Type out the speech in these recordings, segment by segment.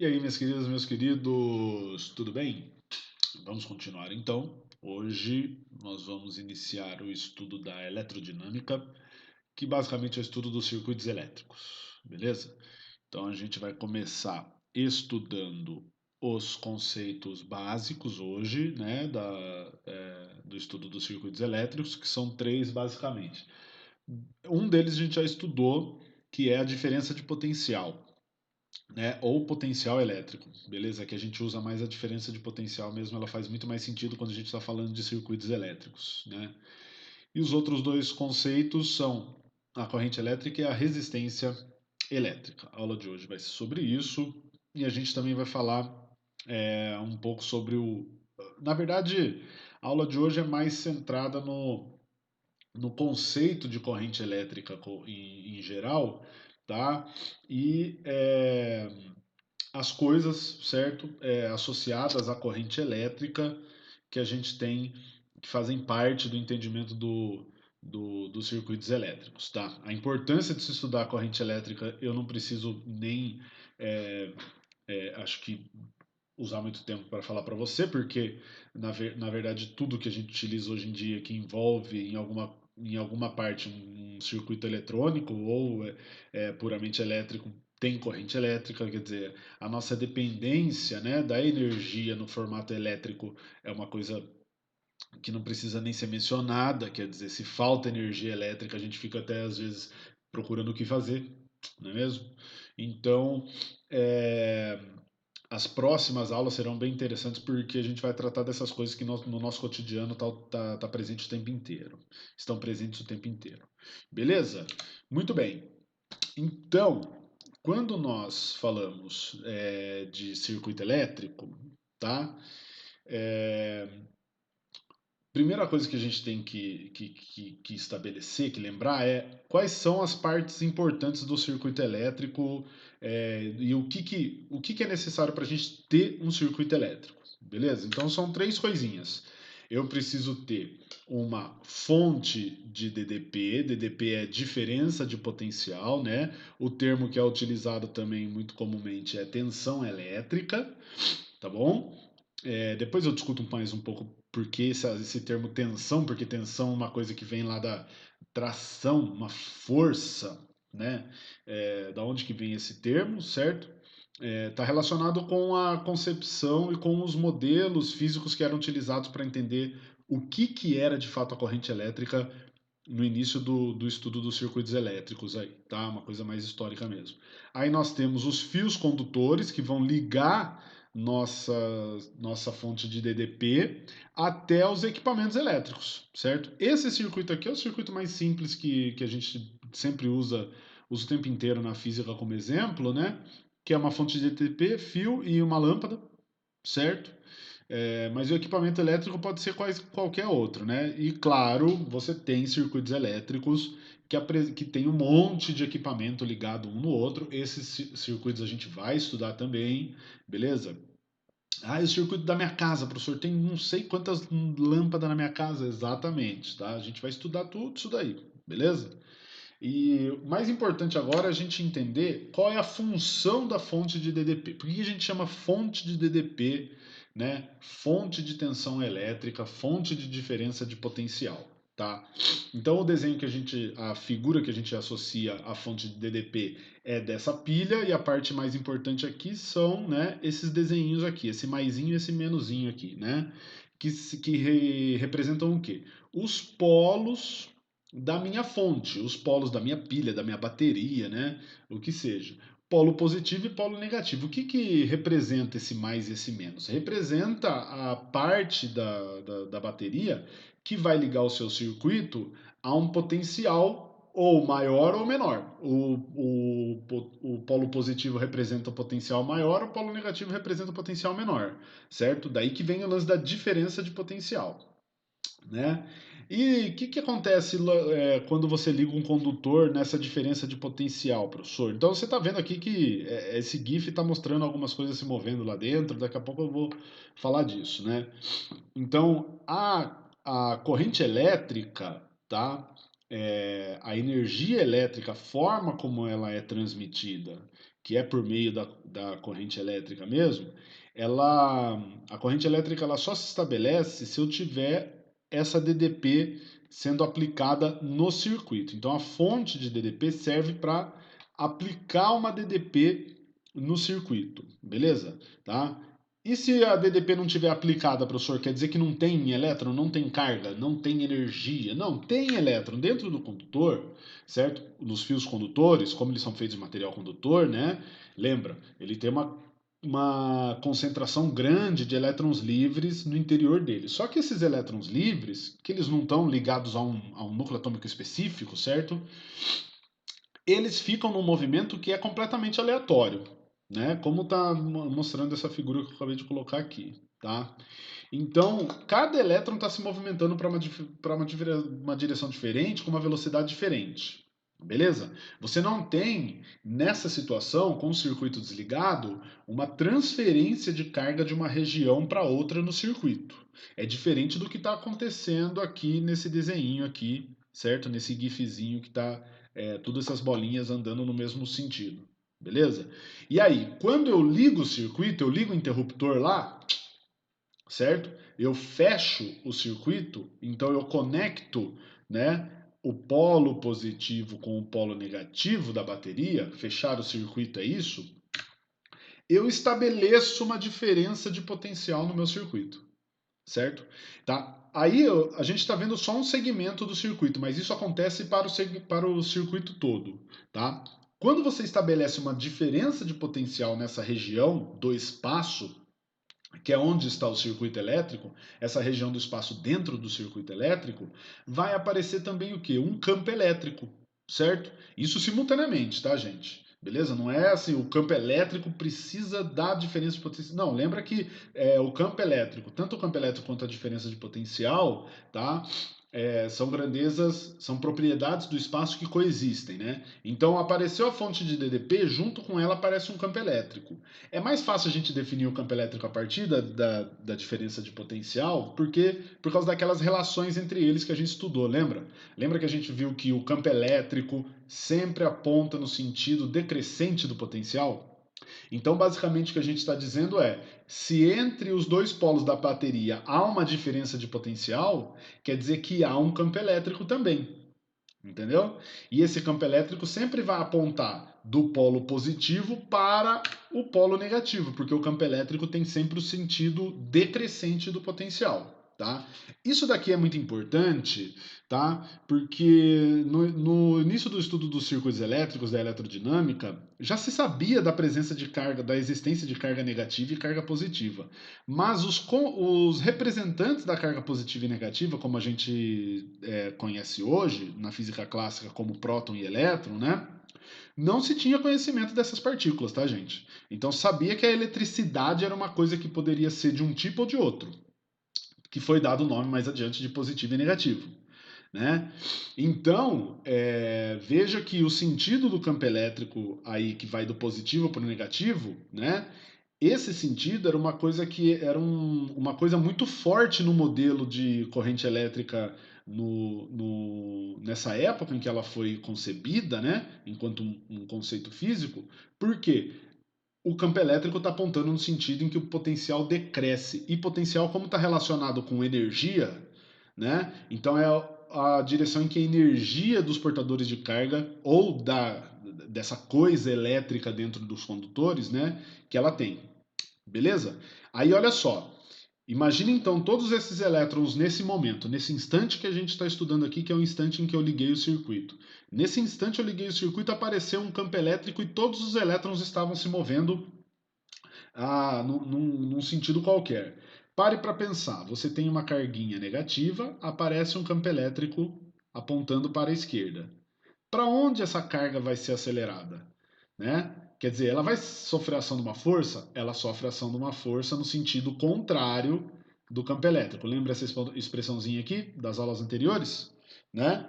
E aí, minhas queridas, meus queridos, tudo bem? Vamos continuar então. Hoje nós vamos iniciar o estudo da eletrodinâmica, que basicamente é o estudo dos circuitos elétricos, beleza? Então a gente vai começar estudando os conceitos básicos hoje, né, do estudo dos circuitos elétricos, que são três basicamente. Um deles a gente já estudou, que é a diferença de potencial, né, ou potencial elétrico, beleza? Que a gente usa mais a diferença de potencial mesmo, ela faz muito mais sentido quando a gente está falando de circuitos elétricos, né? E os outros dois conceitos são a corrente elétrica e a resistência elétrica. A aula de hoje vai ser sobre isso e a gente também vai falar um pouco sobre o. Na verdade, a aula de hoje é mais centrada no conceito de corrente elétrica em geral, tá? E as coisas, certo, associadas à corrente elétrica que a gente tem, que fazem parte do entendimento dos circuitos elétricos, tá? A importância de se estudar a corrente elétrica, eu não preciso nem, é, acho que, usar muito tempo para falar para você, porque, na verdade, tudo que a gente utiliza hoje em dia que envolve em alguma parte um circuito eletrônico ou puramente elétrico tem corrente elétrica, quer dizer, a nossa dependência, né, da energia no formato elétrico é uma coisa que não precisa nem ser mencionada, quer dizer, se falta energia elétrica, a gente fica até às vezes procurando o que fazer, não é mesmo? Então, é, as próximas aulas serão bem interessantes porque a gente vai tratar dessas coisas que no nosso cotidiano tá presente o tempo inteiro, estão presentes o tempo inteiro. Beleza? Muito bem. Então, quando nós falamos de circuito elétrico, tá? É, primeira coisa que a gente tem que estabelecer, que lembrar é quais são as partes importantes do circuito elétrico e o que é necessário para a gente ter um circuito elétrico, beleza? Então são três coisinhas. Eu preciso ter uma fonte de DDP, DDP é diferença de potencial, né? O termo que é utilizado também muito comumente é tensão elétrica, tá bom? Depois eu discuto mais um pouco por que esse termo tensão, porque tensão é uma coisa que vem lá da tração, uma força, né? Da onde que vem esse termo, certo? Está relacionado com a concepção e com os modelos físicos que eram utilizados para entender o que era de fato a corrente elétrica no início do estudo dos circuitos elétricos aí, tá? Uma coisa mais histórica mesmo. Aí nós temos os fios condutores que vão ligar nossa, nossa fonte de DDP até os equipamentos elétricos, certo? Esse circuito aqui é o circuito mais simples que a gente sempre usa o tempo inteiro na física como exemplo, né? Que é uma fonte de DDP, fio e uma lâmpada, certo? Mas o equipamento elétrico pode ser qualquer outro, né? E claro, você tem circuitos elétricos que tem um monte de equipamento ligado um no outro. Esses circuitos a gente vai estudar também, beleza? Ah, e o circuito da minha casa, professor, tem não sei quantas lâmpadas na minha casa, exatamente, tá? A gente vai estudar tudo isso daí, beleza? E o mais importante agora é a gente entender qual é a função da fonte de DDP. Por que a gente chama fonte de DDP, né? Fonte de tensão elétrica, fonte de diferença de potencial, tá? Então o desenho a figura que a gente associa à fonte de DDP é dessa pilha e a parte mais importante aqui são, né, esses desenhinhos aqui, esse maisinho e esse menuzinho aqui, né? Que representam o quê? Os polos da minha fonte, os polos da minha pilha, da minha bateria, né? O que seja. Polo positivo e polo negativo. O que representa esse mais e esse menos? Representa a parte da bateria que vai ligar o seu circuito a um potencial ou maior ou menor. O polo positivo representa o potencial maior, o polo negativo representa o potencial menor, certo? Daí que vem o lance da diferença de potencial, né? E o que acontece quando você liga um condutor nessa diferença de potencial, professor? Então você está vendo aqui que esse GIF está mostrando algumas coisas se movendo lá dentro, daqui a pouco eu vou falar disso, né? Então a corrente elétrica, tá? a energia elétrica, a forma como ela é transmitida, que é por meio da corrente elétrica mesmo, a corrente elétrica ela só se estabelece se eu tiver essa DDP sendo aplicada no circuito. Então a fonte de DDP serve para aplicar uma DDP no circuito, beleza? Tá? E se a DDP não tiver aplicada, professor, quer dizer que não tem elétron, não tem carga, não tem energia? Não, tem elétron dentro do condutor, certo? Nos fios condutores, como eles são feitos de material condutor, né? Lembra, ele tem uma concentração grande de elétrons livres no interior dele. Só que esses elétrons livres, que eles não estão ligados a um núcleo atômico específico, certo? Eles ficam num movimento que é completamente aleatório, né? Como está mostrando essa figura que eu acabei de colocar aqui, tá? Então, cada elétron está se movimentando para uma direção diferente, com uma velocidade diferente. Beleza? Você não tem, nessa situação, com o circuito desligado, uma transferência de carga de uma região para outra no circuito. É diferente do que está acontecendo aqui nesse desenho aqui, certo? Nesse gifzinho que está todas essas bolinhas andando no mesmo sentido. Beleza? E aí, quando eu ligo o circuito, eu ligo o interruptor lá, certo? Eu fecho o circuito, então eu conecto, né, o polo positivo com o polo negativo da bateria, fechar o circuito é isso, eu estabeleço uma diferença de potencial no meu circuito, certo? Tá? Aí a gente está vendo só um segmento do circuito, mas isso acontece para o circuito todo, tá? Quando você estabelece uma diferença de potencial nessa região do espaço, que é onde está o circuito elétrico, essa região do espaço dentro do circuito elétrico, vai aparecer também o quê? Um campo elétrico, certo? Isso simultaneamente, tá, gente? Beleza? Não é assim, o campo elétrico precisa da diferença de potencial. Não, lembra que o campo elétrico, tanto o campo elétrico quanto a diferença de potencial, tá? São grandezas, são propriedades do espaço que coexistem, né? Então apareceu a fonte de DDP, junto com ela aparece um campo elétrico. É mais fácil a gente definir o campo elétrico a partir da diferença de potencial, porque por causa daquelas relações entre eles que a gente estudou, lembra? Lembra que a gente viu que o campo elétrico sempre aponta no sentido decrescente do potencial? Então, basicamente, o que a gente está dizendo é: se entre os dois polos da bateria há uma diferença de potencial, quer dizer que há um campo elétrico também. Entendeu? E esse campo elétrico sempre vai apontar do polo positivo para o polo negativo, porque o campo elétrico tem sempre o sentido decrescente do potencial. Tá? Isso daqui é muito importante, tá? Porque no início do estudo dos circuitos elétricos, da eletrodinâmica, já se sabia da presença de carga, da existência de carga negativa e carga positiva. Mas os representantes da carga positiva e negativa, como a gente conhece hoje, na física clássica como próton e elétron, né? Não se tinha conhecimento dessas partículas, tá, gente? Então sabia que a eletricidade era uma coisa que poderia ser de um tipo ou de outro, que foi dado o nome mais adiante de positivo e negativo. Né? Então, veja que o sentido do campo elétrico aí que vai do positivo para o negativo, né? Esse sentido era uma coisa que era uma coisa muito forte no modelo de corrente elétrica nessa época em que ela foi concebida, né? Enquanto um conceito físico. Por quê? O campo elétrico está apontando no sentido em que o potencial decresce. E potencial, como está relacionado com energia, né? Então é a direção em que a energia dos portadores de carga ou dessa coisa elétrica dentro dos condutores, né? Que ela tem. Beleza? Aí olha só. Imagina então todos esses elétrons nesse momento, nesse instante que a gente está estudando aqui, que é o instante em que eu liguei o circuito. Nesse instante eu liguei o circuito, apareceu um campo elétrico e todos os elétrons estavam se movendo num sentido qualquer. Pare para pensar. Você tem uma carguinha negativa, aparece um campo elétrico apontando para a esquerda. Para onde essa carga vai ser acelerada? Né? Quer dizer, ela vai sofrer ação de uma força? Ela sofre ação de uma força no sentido contrário do campo elétrico. Lembra essa expressãozinha aqui das aulas anteriores? Né?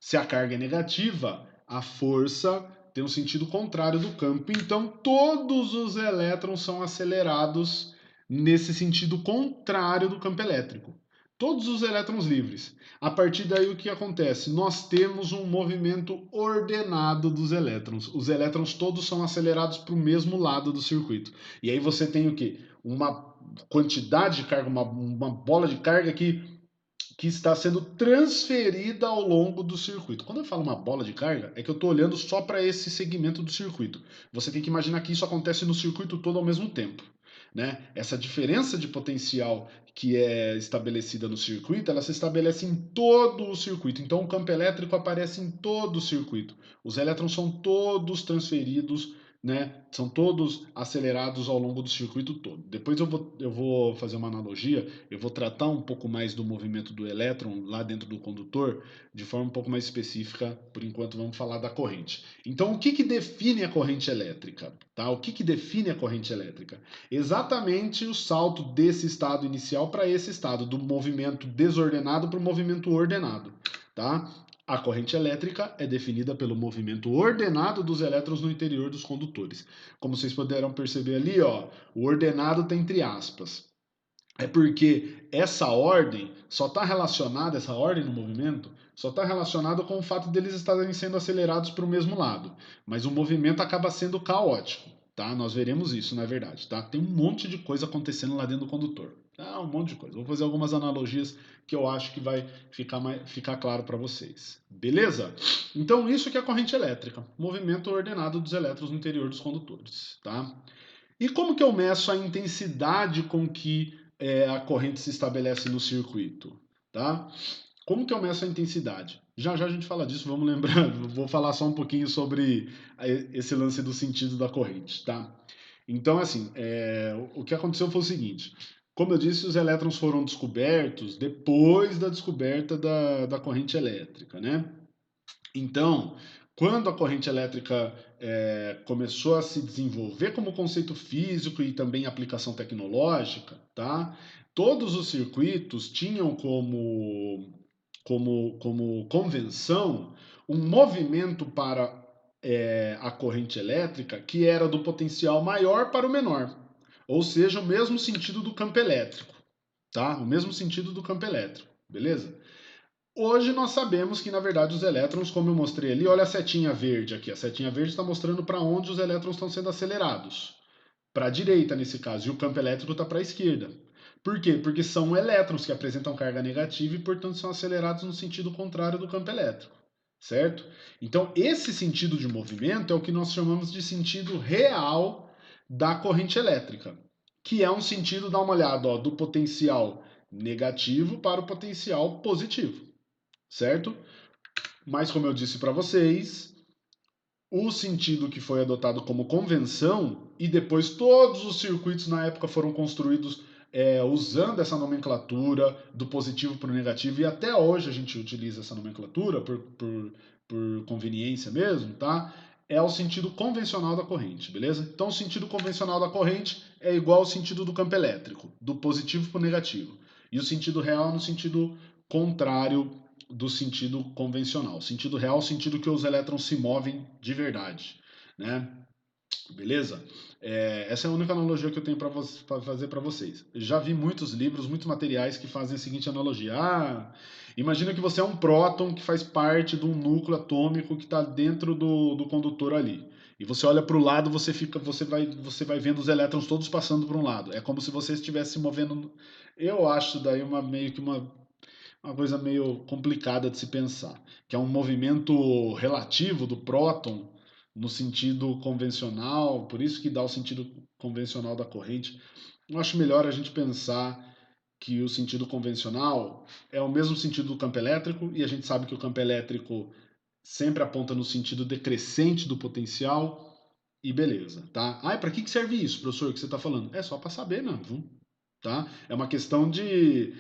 Se a carga é negativa, a força tem um sentido contrário do campo, então todos os elétrons são acelerados nesse sentido contrário do campo elétrico. Todos os elétrons livres. A partir daí o que acontece? Nós temos um movimento ordenado dos elétrons. Os elétrons todos são acelerados para o mesmo lado do circuito. E aí você tem o quê? Uma quantidade de carga, uma bola de carga que está sendo transferida ao longo do circuito. Quando eu falo uma bola de carga, é que eu estou olhando só para esse segmento do circuito. Você tem que imaginar que isso acontece no circuito todo ao mesmo tempo. Né? Essa diferença de potencial que é estabelecida no circuito, ela se estabelece em todo o circuito. Então o campo elétrico aparece em todo o circuito. Os elétrons são todos transferidos, né? São todos acelerados ao longo do circuito todo. Depois eu vou fazer uma analogia, eu vou tratar um pouco mais do movimento do elétron lá dentro do condutor de forma um pouco mais específica. Por enquanto vamos falar da corrente. Então o que define a corrente elétrica? Tá? O que define a corrente elétrica? Exatamente o salto desse estado inicial para esse estado, do movimento desordenado para o movimento ordenado. Tá? A corrente elétrica é definida pelo movimento ordenado dos elétrons no interior dos condutores. Como vocês puderam perceber ali, ó, o ordenado está entre aspas. É porque essa ordem só está relacionada, essa ordem no movimento, só está relacionada com o fato deles estarem sendo acelerados para o mesmo lado. Mas o movimento acaba sendo caótico, tá? Nós veremos isso, na verdade, tá? Tem um monte de coisa acontecendo lá dentro do condutor. Ah, um monte de coisa. Vou fazer algumas analogias que eu acho que vai ficar claro para vocês. Beleza? Então, isso que é a corrente elétrica. Movimento ordenado dos elétrons no interior dos condutores, tá? E como que eu meço a intensidade com que a corrente se estabelece no circuito? Tá? Como que eu meço a intensidade? Já já a gente fala disso, vamos lembrar, vou falar só um pouquinho sobre esse lance do sentido da corrente, tá? Então, assim, o que aconteceu foi o seguinte, como eu disse, os elétrons foram descobertos depois da descoberta da corrente elétrica, né? Então, quando a corrente elétrica começou a se desenvolver como conceito físico e também aplicação tecnológica, tá? Todos os circuitos tinham como convenção um movimento para a corrente elétrica que era do potencial maior para o menor, ou seja, o mesmo sentido do campo elétrico, tá? O mesmo sentido do campo elétrico, beleza? Hoje nós sabemos que, na verdade, os elétrons, como eu mostrei ali, olha a setinha verde aqui. A setinha verde está mostrando para onde os elétrons estão sendo acelerados. Para a direita, nesse caso, e o campo elétrico está para a esquerda. Por quê? Porque são elétrons que apresentam carga negativa e, portanto, são acelerados no sentido contrário do campo elétrico. Certo? Então, esse sentido de movimento é o que nós chamamos de sentido real da corrente elétrica, que é um sentido, dá uma olhada, ó, do potencial negativo para o potencial positivo, certo? Mas como eu disse para vocês, o sentido que foi adotado como convenção e depois todos os circuitos na época foram construídos usando essa nomenclatura do positivo para o negativo e até hoje a gente utiliza essa nomenclatura por conveniência mesmo, tá? É o sentido convencional da corrente, beleza? Então o sentido convencional da corrente é igual ao sentido do campo elétrico, do positivo para o negativo. E o sentido real no sentido contrário do sentido convencional. Sentido real, sentido que os elétrons se movem de verdade, né? Beleza? Essa é a única analogia que eu tenho para fazer para vocês. Já vi muitos livros, muitos materiais que fazem a seguinte analogia. Imagina que você é um próton que faz parte de um núcleo atômico que está dentro do condutor ali. E você olha para o lado, você vai vendo os elétrons todos passando para um lado. É como se você estivesse se movendo. Eu acho daí meio que uma coisa meio complicada de se pensar, que é um movimento relativo do próton no sentido convencional, por isso que dá o sentido convencional da corrente. Eu acho melhor a gente pensar que o sentido convencional é o mesmo sentido do campo elétrico, e a gente sabe que o campo elétrico sempre aponta no sentido decrescente do potencial, e beleza, tá? Para que serve isso, professor, que você está falando? É só para saber mesmo, tá? É uma questão de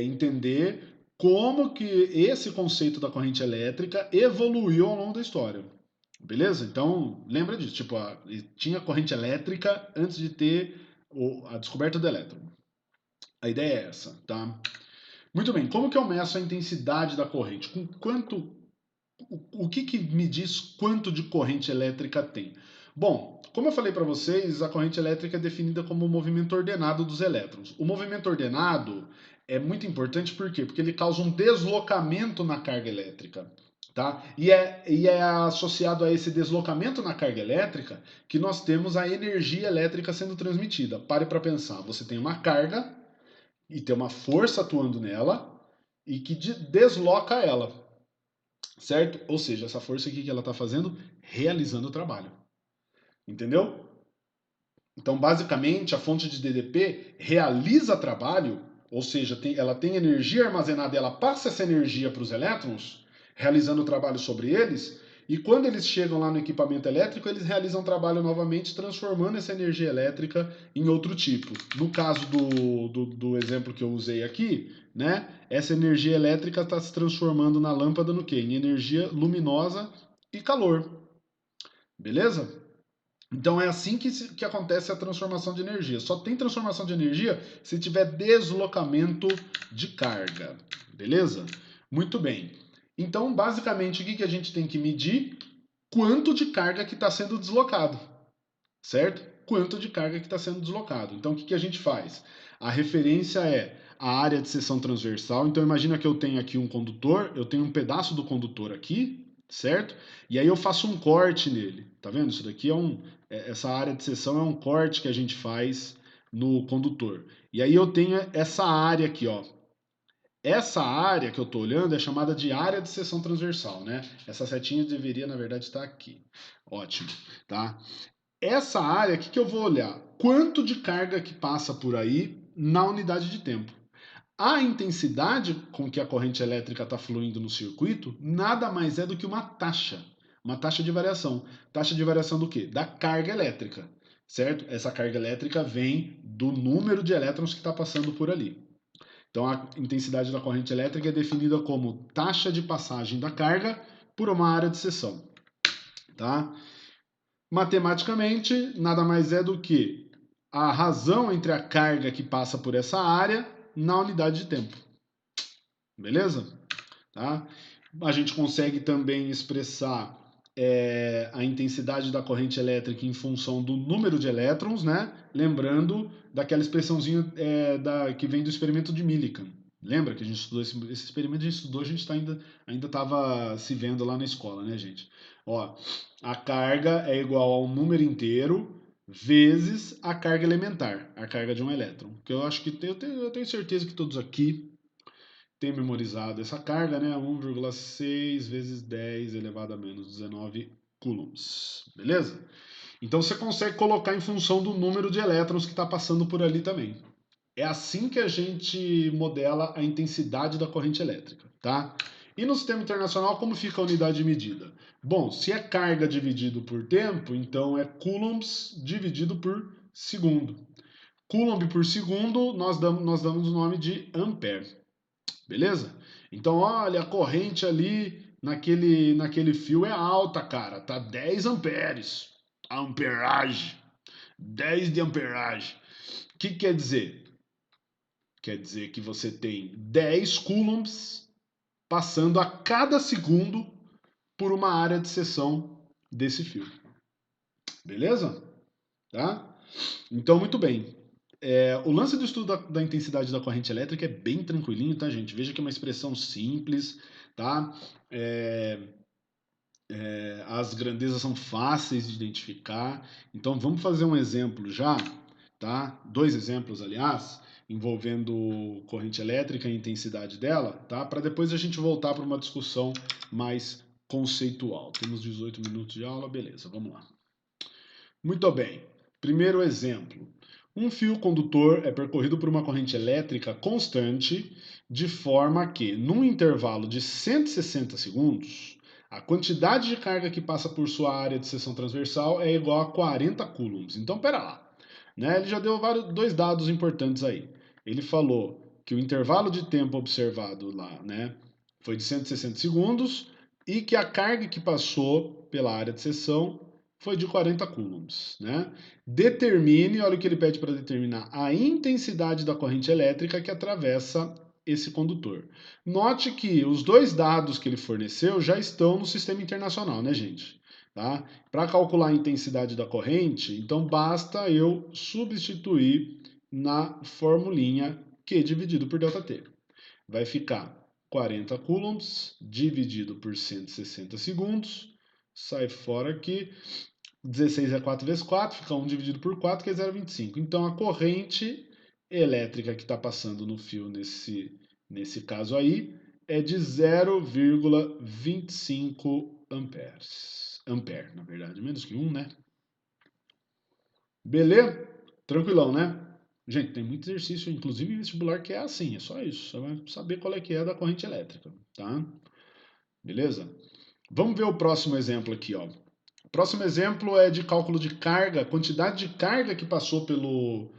entender como que esse conceito da corrente elétrica evoluiu ao longo da história. Beleza? Então, lembra disso. Tipo, tinha corrente elétrica antes de ter a descoberta do elétron. A ideia é essa, tá? Muito bem. Como que eu meço a intensidade da corrente? Com quanto o que me diz quanto de corrente elétrica tem? Bom, como eu falei para vocês, a corrente elétrica é definida como o movimento ordenado dos elétrons. O movimento ordenado é muito importante, por quê? Porque ele causa um deslocamento na carga elétrica. Tá? E é associado a esse deslocamento na carga elétrica que nós temos a energia elétrica sendo transmitida. Pare para pensar, você tem uma carga e tem uma força atuando nela e que desloca ela, certo? Ou seja, essa força aqui que ela está fazendo, realizando o trabalho. Entendeu? Então, basicamente, a fonte de DDP realiza trabalho, ou seja, ela tem energia armazenada e ela passa essa energia para os elétrons, realizando o trabalho sobre eles, e quando eles chegam lá no equipamento elétrico, eles realizam trabalho novamente, transformando essa energia elétrica em outro tipo. No caso do exemplo que eu usei aqui, né, essa energia elétrica está se transformando na lâmpada no quê? Em energia luminosa e calor. Beleza? Então é assim que acontece a transformação de energia. Só tem transformação de energia se tiver deslocamento de carga. Beleza? Muito bem. Então, basicamente, o que a gente tem que medir? Quanto de carga que está sendo deslocado. Certo? Quanto de carga que está sendo deslocado. Então, o que a gente faz? A referência é a área de seção transversal. Então, imagina que eu tenho aqui um condutor, eu tenho um pedaço do condutor aqui, certo? E aí eu faço um corte nele. Tá vendo? Isso daqui essa área de seção é um corte que a gente faz no condutor. E aí eu tenho essa área aqui, ó. Essa área que eu estou olhando é chamada de área de seção transversal, né? Essa setinha deveria, na verdade, estar aqui. Ótimo, tá? Essa área, o que eu vou olhar? Quanto de carga que passa por aí na unidade de tempo. A intensidade com que a corrente elétrica está fluindo no circuito nada mais é do que uma taxa de variação. Taxa de variação do quê? Da carga elétrica, certo? Essa carga elétrica vem do número de elétrons que está passando por ali. Então a intensidade da corrente elétrica é definida como taxa de passagem da carga por uma área de seção, tá? Matematicamente, nada mais é do que a razão entre a carga que passa por essa área na unidade de tempo. Beleza? Tá? A gente consegue também expressar a intensidade da corrente elétrica em função do número de elétrons, né? Lembrando daquela expressãozinha que vem do experimento de Millikan. Lembra que a gente estudou esse experimento? A gente estudou, a gente ainda estava se vendo lá na escola, né, gente? Ó, a carga é igual ao número inteiro vezes a carga elementar, a carga de um elétron. Que eu acho que eu tenho certeza que todos aqui têm memorizado essa carga, né? 1,6 vezes 10 elevado a menos 19 coulombs. Beleza? Então você consegue colocar em função do número de elétrons que está passando por ali também. É assim que a gente modela a intensidade da corrente elétrica, tá? E no sistema internacional, como fica a unidade de medida? Bom, se é carga dividido por tempo, então é coulombs dividido por segundo. Coulomb por segundo, nós damos o nome de ampere. Beleza? Então, olha, a corrente ali naquele fio é alta, cara. Tá 10 amperes. A amperagem. 10 de amperagem. O que quer dizer? Quer dizer que você tem 10 coulombs passando a cada segundo por uma área de seção desse fio. Beleza? Tá? Então, muito bem. O lance do estudo da intensidade da corrente elétrica é bem tranquilinho, tá, gente? Veja que é uma expressão simples, tá? As grandezas são fáceis de identificar. Então, vamos fazer um exemplo já, tá? Dois exemplos, aliás, envolvendo corrente elétrica e a intensidade dela, tá? Para depois a gente voltar para uma discussão mais conceitual. Temos 18 minutos de aula, beleza, vamos lá. Muito bem. Primeiro exemplo. Um fio condutor é percorrido por uma corrente elétrica constante, de forma que, num intervalo de 160 segundos, a quantidade de carga que passa por sua área de seção transversal é igual a 40 coulombs. Então, pera lá. Né? Ele já deu dois dados importantes aí. Ele falou que o intervalo de tempo observado lá, né, foi de 160 segundos e que a carga que passou pela área de seção foi de 40 coulombs, né? Determine, olha o que ele pede para determinar, a intensidade da corrente elétrica que atravessa esse condutor. Note que os dois dados que ele forneceu já estão no sistema internacional, né, gente? Tá? Para calcular a intensidade da corrente, então basta eu substituir na formulinha Q dividido por ΔT. Vai ficar 40 coulombs dividido por 160 segundos. Sai fora aqui. 16 é 4 vezes 4, fica 1 dividido por 4, que é 0,25. Então, a corrente elétrica que está passando no fio nesse caso aí é de 0,25 amperes. Ampere, na verdade, menos que 1, né? Beleza? Tranquilão, né? Gente, tem muito exercício, inclusive em vestibular, que é assim, é só isso. Você vai saber qual é que é da corrente elétrica, tá? Beleza? Vamos ver o próximo exemplo aqui, ó. O próximo exemplo é de cálculo de carga, quantidade de carga que passou pelo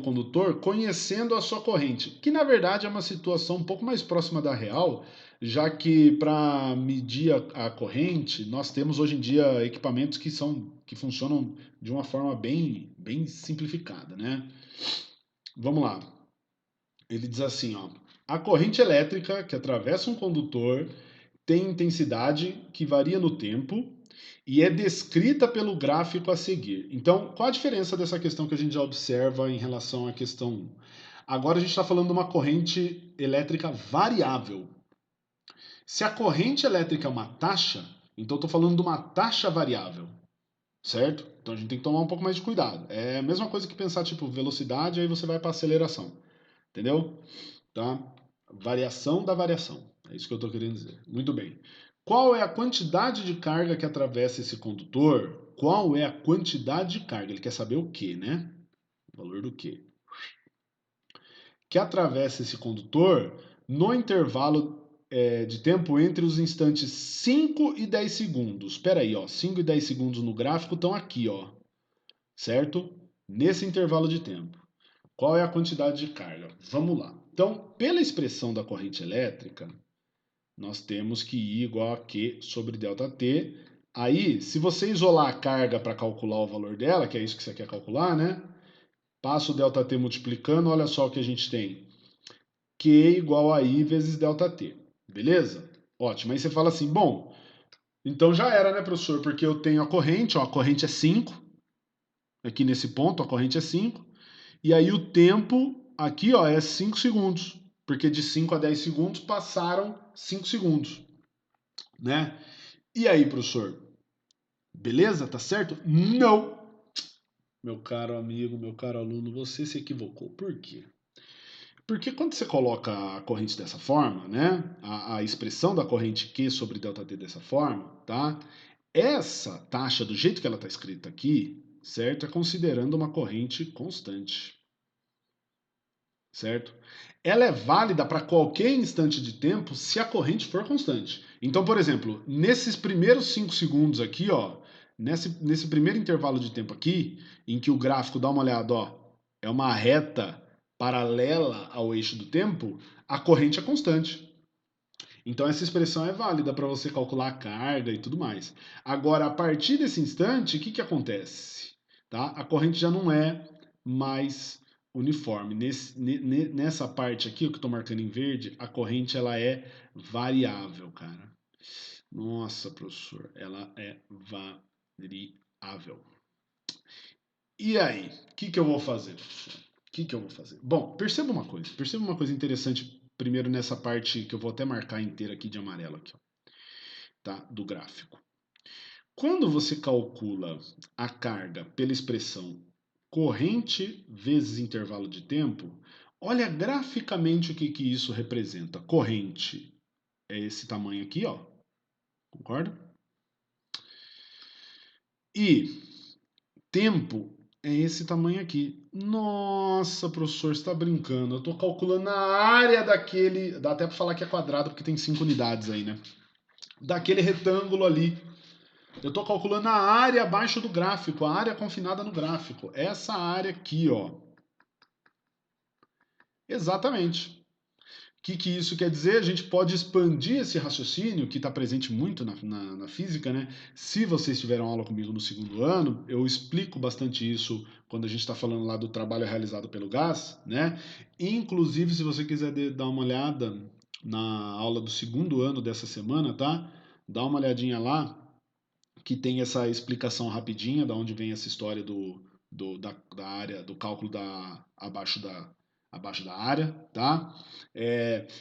condutor, conhecendo a sua corrente, que na verdade é uma situação um pouco mais próxima da real, já que para medir a corrente, nós temos hoje em dia equipamentos que funcionam de uma forma bem simplificada, né? Vamos lá. Ele diz assim, ó: a corrente elétrica que atravessa um condutor tem intensidade que varia no tempo e é descrita pelo gráfico a seguir. Então, qual a diferença dessa questão que a gente já observa em relação à questão 1? Agora a gente está falando de uma corrente elétrica variável. Se a corrente elétrica é uma taxa, então estou falando de uma taxa variável, certo? Então a gente tem que tomar um pouco mais de cuidado. É a mesma coisa que pensar tipo velocidade, aí você vai para aceleração, entendeu? Tá? Variação da variação. É isso que eu estou querendo dizer. Muito bem. Qual é a quantidade de carga que atravessa esse condutor? Qual é a quantidade de carga? Ele quer saber o que, né? O valor do que? Que atravessa esse condutor no intervalo de tempo entre os instantes 5 e 10 segundos. Espera aí, ó, 5 e 10 segundos no gráfico estão aqui, ó, certo? Nesse intervalo de tempo. Qual é a quantidade de carga? Vamos lá. Então, pela expressão da corrente elétrica, nós temos que I igual a Q sobre ΔT. Aí, se você isolar a carga para calcular o valor dela, que é isso que você quer calcular, né? Passa o ΔT multiplicando, olha só o que a gente tem. Q igual a I vezes ΔT. Beleza? Ótimo. Aí você fala assim, bom, então já era, né, professor? Porque eu tenho a corrente, ó, a corrente é 5. Aqui nesse ponto, a corrente é 5. E aí o tempo aqui, ó, é 5 segundos. Porque de 5 a 10 segundos passaram 5 segundos, né? E aí, professor? Beleza? Tá certo? Não! Meu caro amigo, meu caro aluno, você se equivocou. Por quê? Porque quando você coloca a corrente dessa forma, né? A expressão da corrente Q sobre ΔT dessa forma, tá? Essa taxa, do jeito que ela está escrita aqui, certo? É considerando uma corrente constante, certo? Ela é válida para qualquer instante de tempo se a corrente for constante. Então, por exemplo, nesses primeiros 5 segundos aqui, ó, nesse primeiro intervalo de tempo aqui, em que o gráfico, dá uma olhada, ó, é uma reta paralela ao eixo do tempo, a corrente é constante. Então essa expressão é válida para você calcular a carga e tudo mais. Agora, a partir desse instante, o que acontece? Tá? A corrente já não é mais uniforme. Nessa parte aqui, o que eu estou marcando em verde, a corrente ela é variável, cara. Nossa, professor, ela é variável. E aí, o que eu vou fazer, professor? O que eu vou fazer? Bom, perceba uma coisa interessante primeiro nessa parte que eu vou até marcar inteira aqui de amarelo aqui, ó, tá? Do gráfico. Quando você calcula a carga pela expressão corrente vezes intervalo de tempo, olha graficamente o que isso representa. Corrente é esse tamanho aqui, ó. Concorda? E tempo é esse tamanho aqui. Nossa, professor, você está brincando. Eu estou calculando a área daquele. Dá até para falar que é quadrado, porque tem 5 unidades aí, né? Daquele retângulo ali. Eu estou calculando a área abaixo do gráfico, a área confinada no gráfico. Essa área aqui, ó. Exatamente. O que isso quer dizer? A gente pode expandir esse raciocínio que está presente muito na física, né? Se vocês tiveram aula comigo no segundo ano, eu explico bastante isso quando a gente está falando lá do trabalho realizado pelo gás, né? Inclusive, se você quiser dar uma olhada na aula do segundo ano dessa semana, tá? Dá uma olhadinha lá, que tem essa explicação rapidinha da onde vem essa história da área, do cálculo abaixo abaixo da área, tá?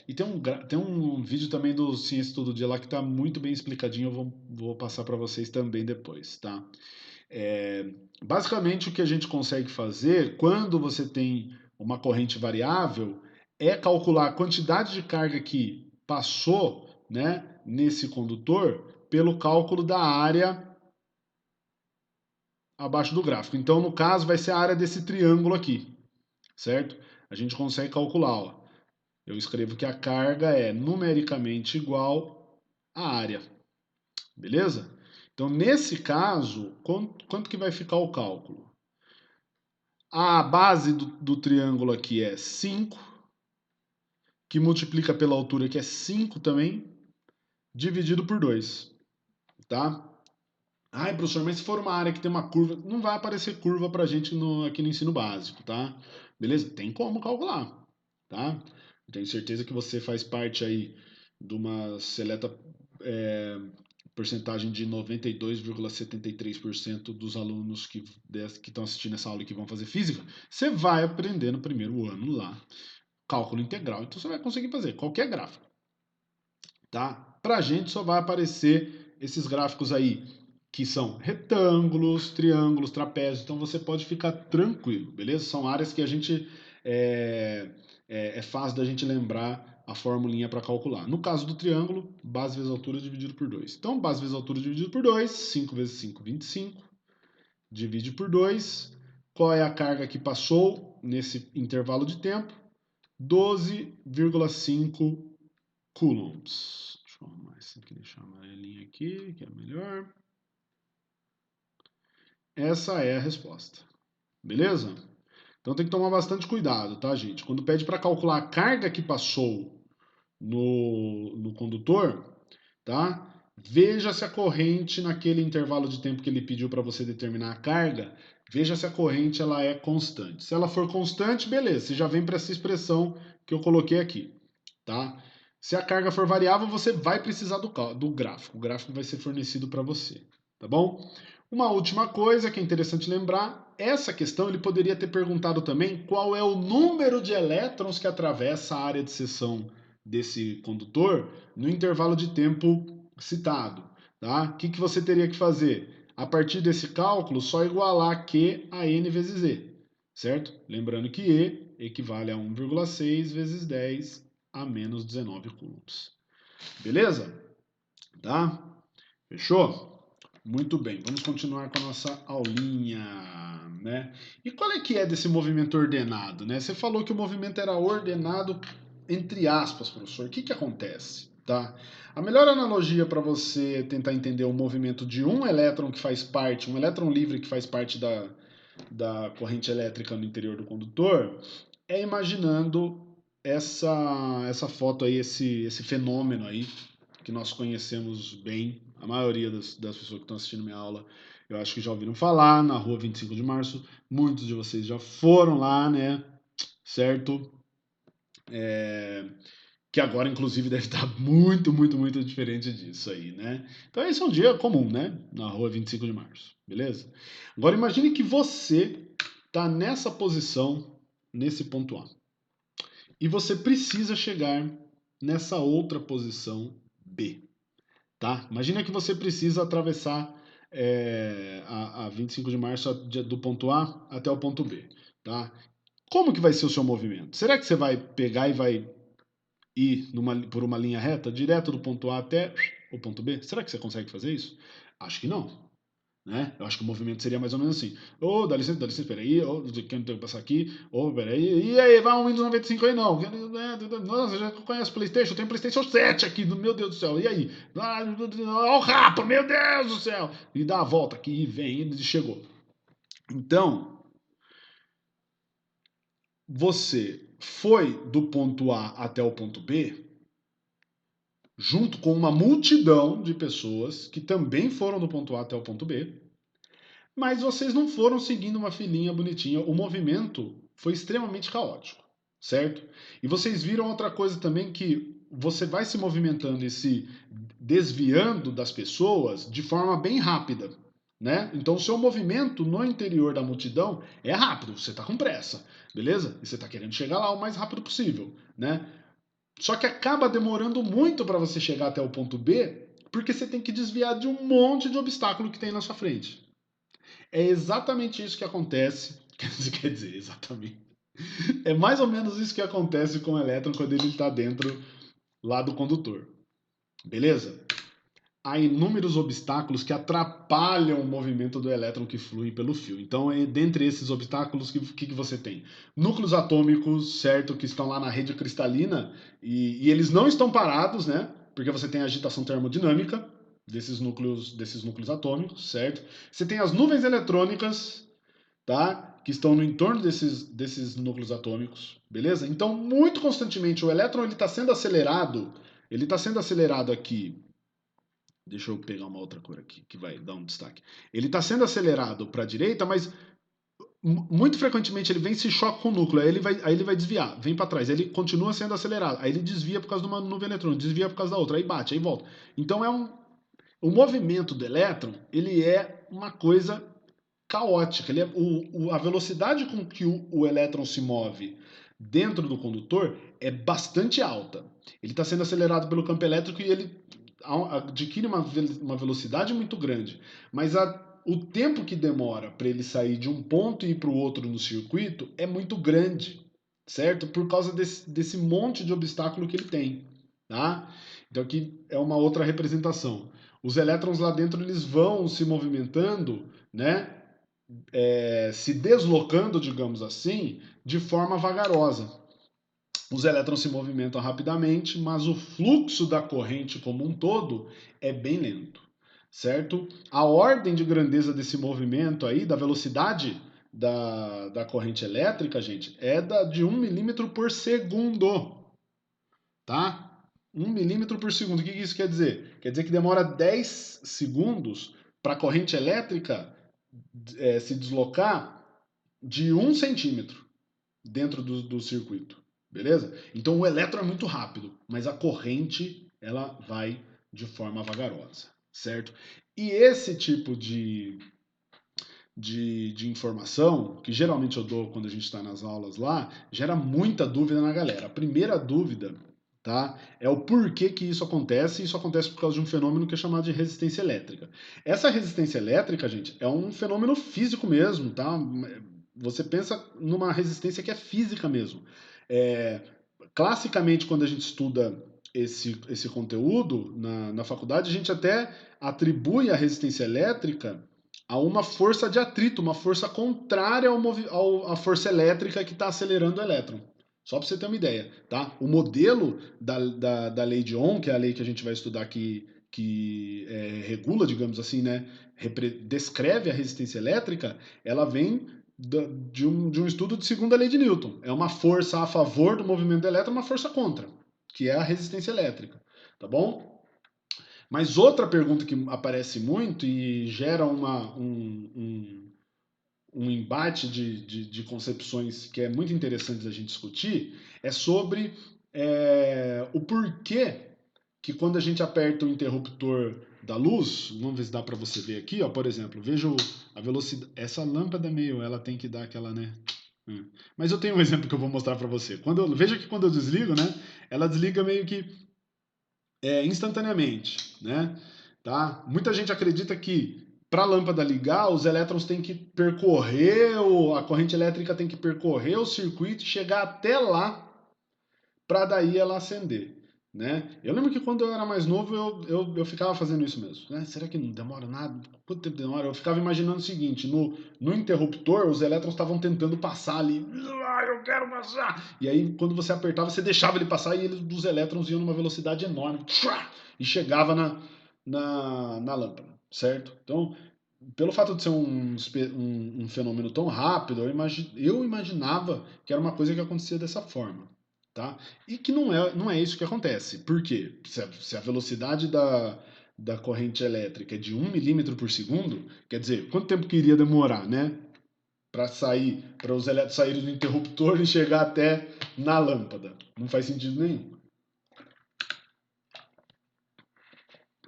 E tem um vídeo também do Ciência Todo Dia lá que está muito bem explicadinho, vou passar para vocês também depois, tá? É, basicamente, o que a gente consegue fazer quando você tem uma corrente variável é calcular a quantidade de carga que passou, né, nesse condutor pelo cálculo da área abaixo do gráfico. Então, no caso, vai ser a área desse triângulo aqui, certo? A gente consegue calcular, ó. Eu escrevo que a carga é numericamente igual à área, beleza? Então, nesse caso, quanto que vai ficar o cálculo? A base do triângulo aqui é 5, que multiplica pela altura, que é 5 também, dividido por 2, tá? Ai, professor, mas se for uma área que tem uma curva, não vai aparecer curva pra gente aqui no ensino básico, tá? Beleza? Tem como calcular, tá? Eu tenho certeza que você faz parte aí de uma seleta porcentagem de 92,73% dos alunos que estão assistindo essa aula e que vão fazer física. Você vai aprender no primeiro ano lá cálculo integral. Então você vai conseguir fazer qualquer gráfico, tá? Pra gente só vai aparecer esses gráficos aí que são retângulos, triângulos, trapézios. Então você pode ficar tranquilo, beleza? São áreas que a gente é fácil da gente lembrar a formulinha para calcular. No caso do triângulo, base vezes altura dividido por 2. Então, base vezes altura dividido por 2, 5 vezes 5, 25. Divide por 2. Qual é a carga que passou nesse intervalo de tempo? 12,5 coulombs. Deixa eu arrumar isso aqui, deixar a amarelinha aqui, que é melhor. Essa é a resposta. Beleza? Então tem que tomar bastante cuidado, tá, gente? Quando pede para calcular a carga que passou no condutor, tá? Veja se a corrente naquele intervalo de tempo que ele pediu para você determinar a carga, veja se a corrente ela é constante. Se ela for constante, beleza, você já vem para essa expressão que eu coloquei aqui, tá? Se a carga for variável, você vai precisar do gráfico. O gráfico vai ser fornecido para você, tá bom? Uma última coisa que é interessante lembrar, essa questão ele poderia ter perguntado também qual é o número de elétrons que atravessa a área de seção desse condutor no intervalo de tempo citado. Tá? O que você teria que fazer? A partir desse cálculo, só igualar Q a N vezes E, certo? Lembrando que E equivale a 1,6 vezes 10 a menos 19 coulombs. Beleza? Tá? Fechou? Muito bem, vamos continuar com a nossa aulinha, né? E qual é que é desse movimento ordenado, né? Você falou que o movimento era ordenado entre aspas, professor. O que acontece, tá? A melhor analogia para você tentar entender o movimento de um elétron que faz parte, um elétron livre que faz parte da corrente elétrica no interior do condutor, é imaginando essa foto aí, esse fenômeno aí, que nós conhecemos bem, a maioria das pessoas que estão assistindo minha aula, eu acho que já ouviram falar, na rua 25 de março, muitos de vocês já foram lá, né, certo? Que agora, inclusive, deve estar muito, muito, muito diferente disso aí, né? Então esse é um dia comum, né, na rua 25 de março, beleza? Agora imagine que você está nessa posição, nesse ponto A, e você precisa chegar nessa outra posição B. Tá? Imagina que você precisa atravessar a 25 de março do ponto A até o ponto B. Tá? Como que vai ser o seu movimento? Será que você vai pegar e vai ir por uma linha reta, direto do ponto A até o ponto B? Será que você consegue fazer isso? Acho que não. Né? Eu acho que o movimento seria mais ou menos assim. Dá licença, peraí. Que eu não tenho que passar aqui. Peraí. E aí, vai um Windows 95 aí não. Nossa, já conhece o PlayStation? Eu tenho PlayStation 7 aqui, meu Deus do céu. E aí? Ó o rapa, meu Deus do céu. E dá a volta aqui e vem, e chegou. Então, você foi do ponto A até o ponto B, junto com uma multidão de pessoas que também foram do ponto A até o ponto B, mas vocês não foram seguindo uma filinha bonitinha. O movimento foi extremamente caótico, certo? E vocês viram outra coisa também, que você vai se movimentando e se desviando das pessoas de forma bem rápida, né? Então o seu movimento no interior da multidão é rápido, você está com pressa, beleza? E você está querendo chegar lá o mais rápido possível, né? Só que acaba demorando muito para você chegar até o ponto B, porque você tem que desviar de um monte de obstáculo que tem na sua frente. É exatamente isso que acontece. Quer dizer, exatamente. É mais ou menos isso que acontece com o elétron quando ele está dentro lá do condutor. Beleza? Há inúmeros obstáculos que atrapalham o movimento do elétron que flui pelo fio. Então, dentre esses obstáculos, o que você tem? Núcleos atômicos, certo, que estão lá na rede cristalina e eles não estão parados, né? Porque você tem a agitação termodinâmica desses núcleos atômicos, certo? Você tem as nuvens eletrônicas, tá? Que estão no entorno desses núcleos atômicos, beleza? Então, muito constantemente, o elétron ele está sendo acelerado aqui. Deixa eu pegar uma outra cor aqui que vai dar um destaque. Ele está sendo acelerado para a direita, mas muito frequentemente ele vem e se choca com o núcleo, aí ele vai desviar, vem para trás, ele continua sendo acelerado, aí ele desvia por causa de uma nuvem eletrônica, desvia por causa da outra, aí bate, aí volta. Então o movimento do elétron, ele é uma coisa caótica. A velocidade com que o elétron se move dentro do condutor é bastante alta. Ele está sendo acelerado pelo campo elétrico e ele adquire uma velocidade muito grande. Mas o tempo que demora para ele sair de um ponto e ir para o outro no circuito é muito grande, certo? Por causa desse monte de obstáculo que ele tem. Tá? Então aqui é uma outra representação. Os elétrons lá dentro eles vão se movimentando, né? Se deslocando, digamos assim, de forma vagarosa. Os elétrons se movimentam rapidamente, mas o fluxo da corrente como um todo é bem lento, certo? A ordem de grandeza desse movimento aí, da velocidade da corrente elétrica, gente, é de 1 milímetro por segundo, tá? 1 milímetro por segundo. O que isso quer dizer? Quer dizer que demora 10 segundos para a corrente elétrica se deslocar de 1 centímetro dentro do circuito, beleza? Então o elétron é muito rápido, mas a corrente ela vai de forma vagarosa, certo? E esse tipo de informação, que geralmente eu dou quando a gente está nas aulas lá, gera muita dúvida na galera. A primeira dúvida, tá, é o porquê que isso acontece, e isso acontece por causa de um fenômeno que é chamado de resistência elétrica. Essa resistência elétrica, gente, é um fenômeno físico mesmo, tá? Você pensa numa resistência que é física mesmo. Classicamente, quando a gente estuda esse conteúdo na faculdade, a gente até atribui a resistência elétrica a uma força de atrito, uma força contrária à força elétrica que está acelerando o elétron. Só para você ter uma ideia, tá? O modelo da lei de Ohm, que é a lei que a gente vai estudar aqui, que regula, digamos assim, né? Descreve a resistência elétrica, ela vem de um estudo de segunda lei de Newton. É uma força a favor do movimento do elétron, uma força contra, que é a resistência elétrica, tá bom? Mas outra pergunta que aparece muito e gera um embate de concepções que é muito interessante da gente discutir é sobre o porquê que quando a gente aperta o interruptor da luz, vamos ver se dá para você ver aqui, ó, por exemplo, veja a velocidade. Essa lâmpada ela tem que dar aquela, né? Mas eu tenho um exemplo que eu vou mostrar para você. Veja que quando eu desligo, né? Ela desliga meio que instantaneamente, né? Tá? Muita gente acredita que para a lâmpada ligar, os elétrons têm que percorrer, a corrente elétrica tem que percorrer o circuito e chegar até lá para daí ela acender. Né? Eu lembro que quando eu era mais novo, eu ficava fazendo isso mesmo. Né? Será que não demora nada? Quanto tempo demora? Eu ficava imaginando o seguinte: no interruptor, os elétrons estavam tentando passar ali. Eu quero passar! E aí, quando você apertava, você deixava ele passar e os elétrons iam numa velocidade enorme e chegava na lâmpada, certo? Então, pelo fato de ser um fenômeno tão rápido, eu imaginava que era uma coisa que acontecia dessa forma. Tá? E que não é isso que acontece. Por quê? Se a velocidade da corrente elétrica é de 1 milímetro por segundo, quer dizer, quanto tempo que iria demorar, né? Para os elétrons saírem do interruptor e chegar até na lâmpada. Não faz sentido nenhum.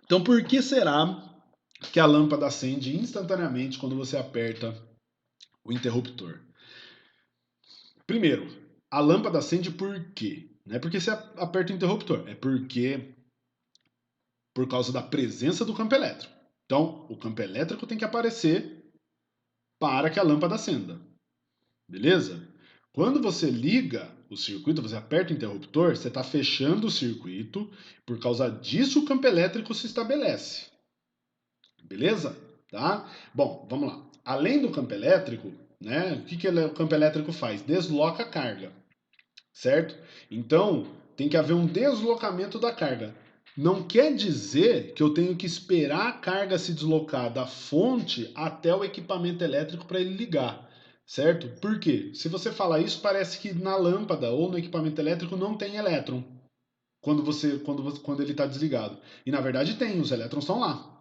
Então, por que será que a lâmpada acende instantaneamente quando você aperta o interruptor? Primeiro, a lâmpada acende por quê? Não é porque você aperta o interruptor, é porque por causa da presença do campo elétrico. Então, o campo elétrico tem que aparecer para que a lâmpada acenda. Beleza? Quando você liga o circuito, você aperta o interruptor, você está fechando o circuito, por causa disso o campo elétrico se estabelece. Beleza? Tá? Bom, vamos lá. Além do campo elétrico, né, o que o campo elétrico faz? Desloca a carga, certo? Então, tem que haver um deslocamento da carga. Não quer dizer que eu tenho que esperar a carga se deslocar da fonte até o equipamento elétrico para ele ligar, certo? Por quê? Se você falar isso, parece que na lâmpada ou no equipamento elétrico não tem elétron quando ele está desligado. E na verdade tem, os elétrons estão lá.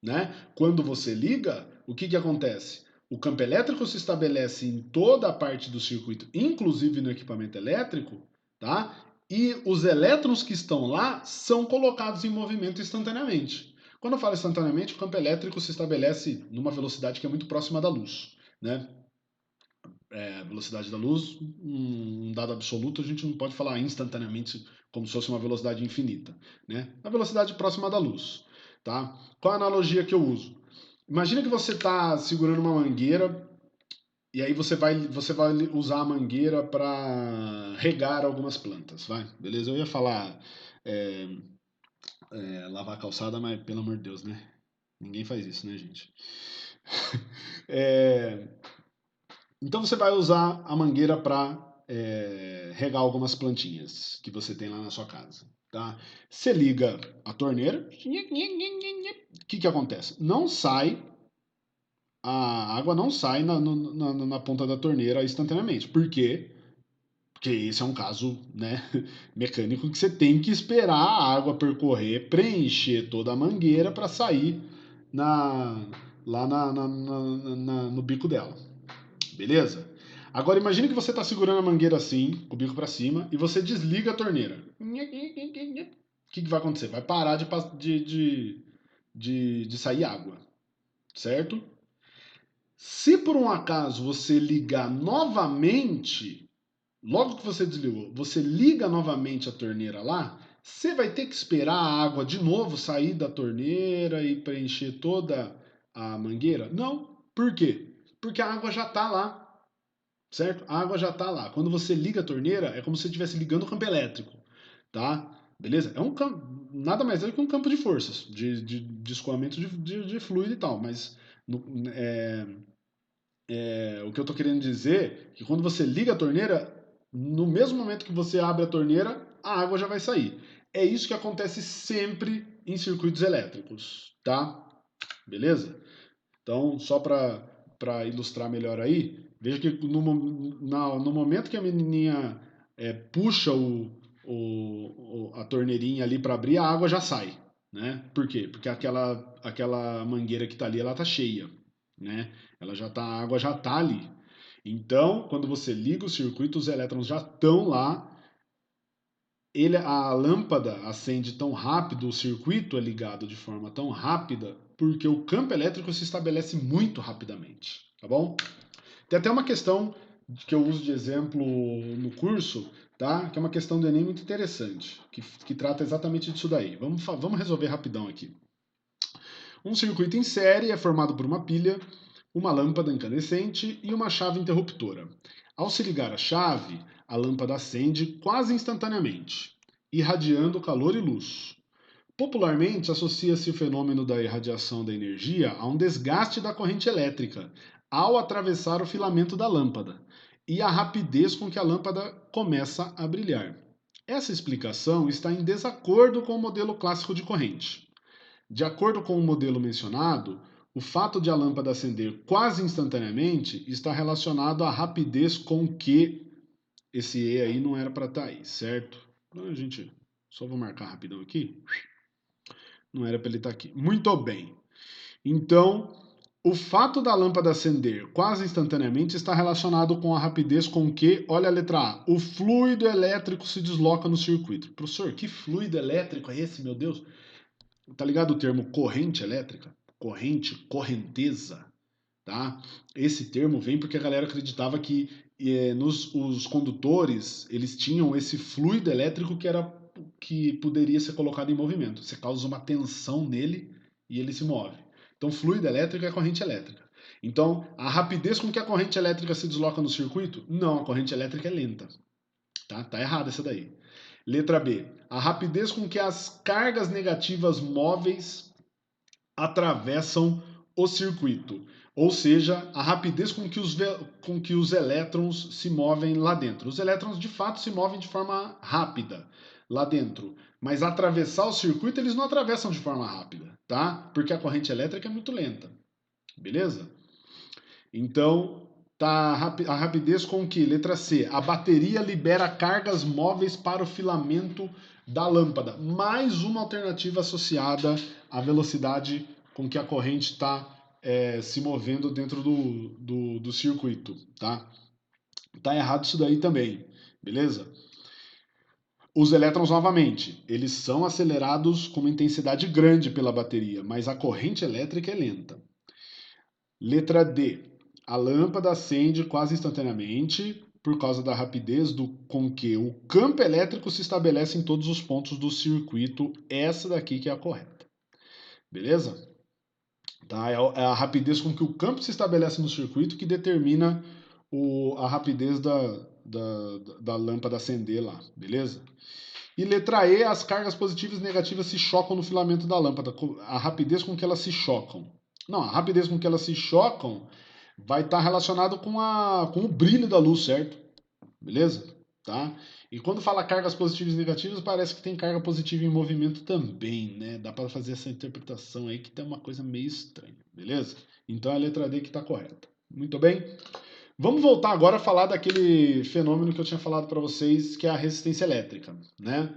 Né? Quando você liga, o que acontece? O campo elétrico se estabelece em toda a parte do circuito, inclusive no equipamento elétrico, tá? E os elétrons que estão lá são colocados em movimento instantaneamente. Quando eu falo instantaneamente, o campo elétrico se estabelece numa velocidade que é muito próxima da luz, né? A velocidade da luz, um dado absoluto, a gente não pode falar instantaneamente como se fosse uma velocidade infinita, né? A velocidade próxima da luz, tá? Qual a analogia que eu uso? Imagina que você está segurando uma mangueira e aí você vai usar a mangueira para regar algumas plantas, vai? Beleza? Eu ia falar é, lavar a calçada, mas pelo amor de Deus, né? Ninguém faz isso, né, gente? É, então você vai usar a mangueira para regar algumas plantinhas que você tem lá na sua casa. Tá? Você liga a torneira, o que acontece? Não sai, a água não sai na ponta da torneira instantaneamente. Por quê? Porque esse é um caso, né, mecânico que você tem que esperar a água percorrer, preencher toda a mangueira para sair na, lá no bico dela. Beleza? Agora imagine que você está segurando a mangueira assim, com o bico para cima, e você desliga a torneira. O que vai acontecer? Vai parar de sair água, certo? Se por um acaso você ligar novamente, logo que você desligou, você liga novamente a torneira lá, você vai ter que esperar a água de novo sair da torneira e preencher toda a mangueira? Não. Por quê? Porque a água já está lá. Certo? A água já está lá. Quando você liga a torneira, é como se você estivesse ligando o campo elétrico, tá? Beleza? É um campo, nada mais é que um campo de forças, de escoamento de fluido e tal, mas o que eu estou querendo dizer é que quando você liga a torneira, no mesmo momento que você abre a torneira, a água já vai sair. É isso que acontece sempre em circuitos elétricos, tá? Beleza? Então, só para ilustrar melhor aí, veja que no momento que a menininha puxa a torneirinha ali para abrir, a água já sai. Né? Por quê? Porque aquela mangueira que está ali, ela está cheia. Né? A água já está ali. Então, quando você liga o circuito, os elétrons já estão lá. A lâmpada acende tão rápido, o circuito é ligado de forma tão rápida, porque o campo elétrico se estabelece muito rapidamente, tá bom? Tem até uma questão que eu uso de exemplo no curso, tá? Que é uma questão do Enem muito interessante, que trata exatamente disso daí. Vamos resolver rapidão aqui. Um circuito em série é formado por uma pilha, uma lâmpada incandescente e uma chave interruptora. Ao se ligar a chave, a lâmpada acende quase instantaneamente, irradiando calor e luz. Popularmente, associa-se o fenômeno da irradiação da energia a um desgaste da corrente elétrica ao atravessar o filamento da lâmpada e a rapidez com que a lâmpada começa a brilhar. Essa explicação está em desacordo com o modelo clássico de corrente. De acordo com o modelo mencionado, o fato de a lâmpada acender quase instantaneamente está relacionado à rapidez com que esse E aí não era para estar aí, certo? Então a gente só vou marcar rapidão aqui. Não era para ele estar aqui. Muito bem. Então, o fato da lâmpada acender quase instantaneamente está relacionado com a rapidez com que, olha a letra A, o fluido elétrico se desloca no circuito. Professor, que fluido elétrico é esse, meu Deus? Tá ligado o termo corrente elétrica? corrente, correnteza, tá? Esse termo vem porque a galera acreditava que os condutores, eles tinham esse fluido elétrico que poderia ser colocado em movimento. Você causa uma tensão nele e ele se move. Então, fluido elétrico é corrente elétrica. Então, a rapidez com que a corrente elétrica se desloca no circuito? Não, a corrente elétrica é lenta. Tá errado essa daí. Letra B. A rapidez com que as cargas negativas móveis atravessam o circuito. Ou seja, a rapidez com que os elétrons se movem lá dentro. Os elétrons de fato se movem de forma rápida lá dentro. Mas atravessar o circuito eles não atravessam de forma rápida, tá? Porque a corrente elétrica é muito lenta. Beleza? Então, tá a rapidez com que, letra C, a bateria libera cargas móveis para o filamento da lâmpada. Mais uma alternativa associada à velocidade com que a corrente está se movendo dentro do circuito, tá? Tá errado isso daí também, beleza? Os elétrons, novamente, eles são acelerados com uma intensidade grande pela bateria, mas a corrente elétrica é lenta. Letra D. A lâmpada acende quase instantaneamente por causa da rapidez com que o campo elétrico se estabelece em todos os pontos do circuito. Essa daqui que é a correta. Beleza? Tá? É a rapidez com que o campo se estabelece no circuito que determina a rapidez da lâmpada acender lá. Beleza? E letra E, as cargas positivas e negativas se chocam no filamento da lâmpada. A rapidez com que elas se chocam. Não, a rapidez com que elas se chocam vai estar relacionado com o brilho da luz, certo? Beleza? Tá? E quando fala cargas positivas e negativas, parece que tem carga positiva em movimento também, né? Dá para fazer essa interpretação aí que tem uma coisa meio estranha, beleza? Então é a letra D que está correta. Muito bem? Vamos voltar agora a falar daquele fenômeno que eu tinha falado para vocês, que é a resistência elétrica, né?